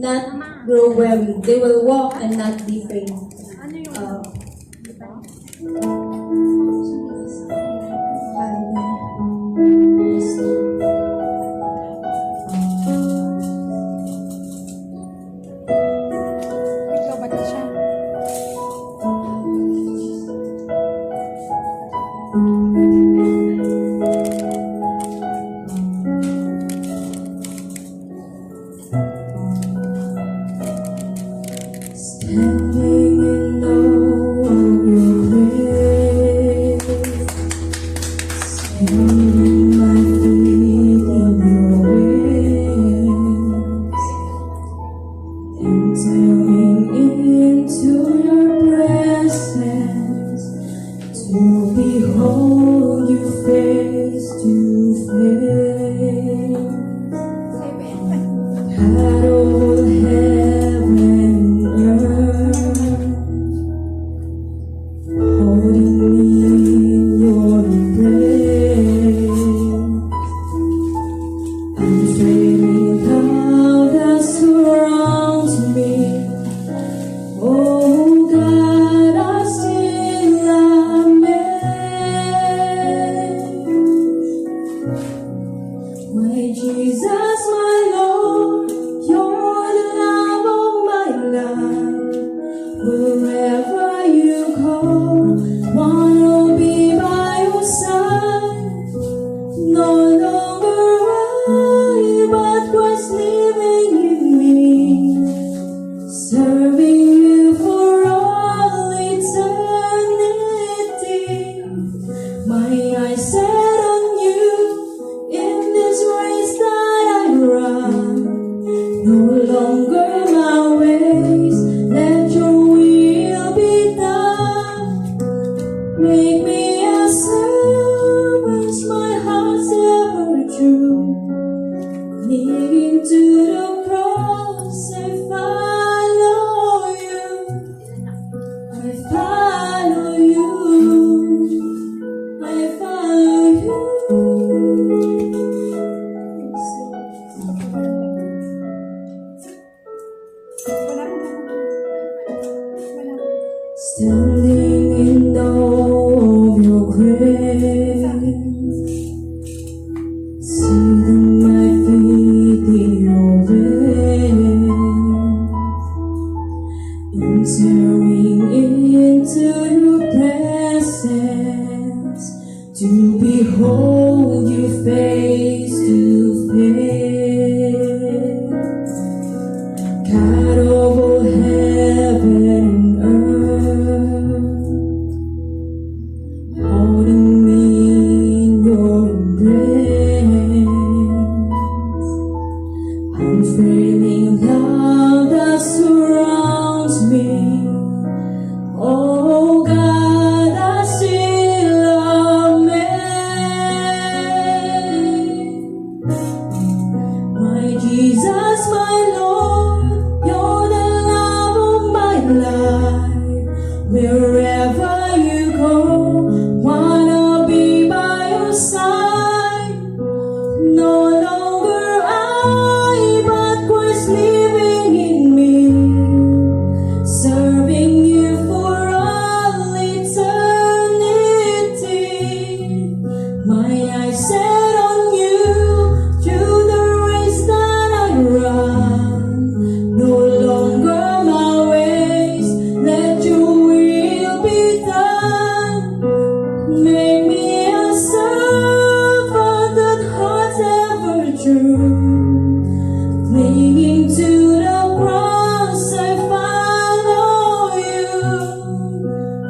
not grow weary. They will walk and not be faint. Standing in awe of your grace, setting my feet in your ways, entering into your presence to behold you face to face. God all heaven and earth, holding me in your embrace. I'm feeling love that surrounds me. Oh God, I still amazed. My Jesus, my Lord, you're the love of my life. Wherever you go, wanna be by your side. No longer I, but Christ living in me, serving you for all eternity. My eyes set on you in this race that I run. No longer my ways, let your will be done. Make me a servant, my heart's ever true. Leading to the cross, I follow you. I follow you. I follow you. Standing in awe of your grace, seating my feet in your ways, entering into your presence to behold you face to face. God of all heaven and earth, holding me in your embrace. I'm feeling love that surrounds me. Oh God, I still amazed. My Jesus, my Lord, you're the love of my life. Wherever you go, wanna be by your side. No longer I, but Christ living in me, serving you for all eternity. My eyes set on you through the race that I run. No longer my ways, let your will be done. Make me a servant that heart's ever true. Clinging to the cross, I follow you.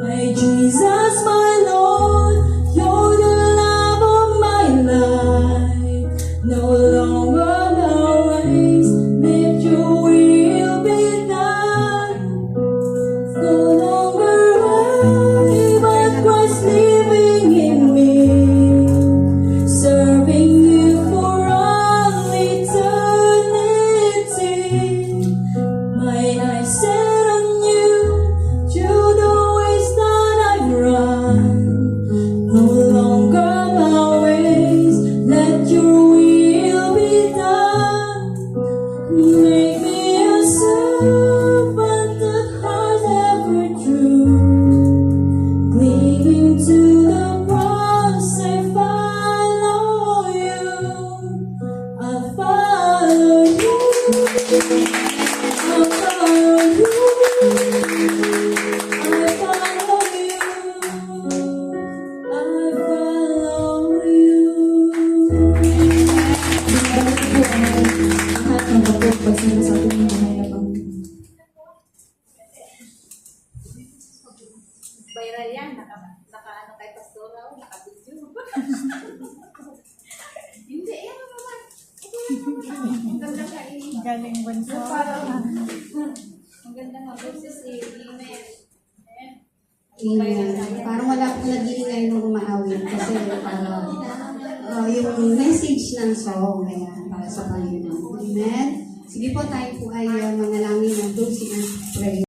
My Jesus, my Lord, you're the love of my life. No longer my ways, let your will be done. No longer I, but Christ living in me, serving you for all eternity. Viral yan, naka ano kay Pastora, naka-video. Hindi, yan naman. Ang ganda siya Galing bunso. Ang ganda nga boses email. Amen. Parang wala akong nag-iingay nung umahawin kasi parang yung message ng song ayan, para sa Panginoon. Amen. Sige po, tayo po ay manalangin ng closing and pray.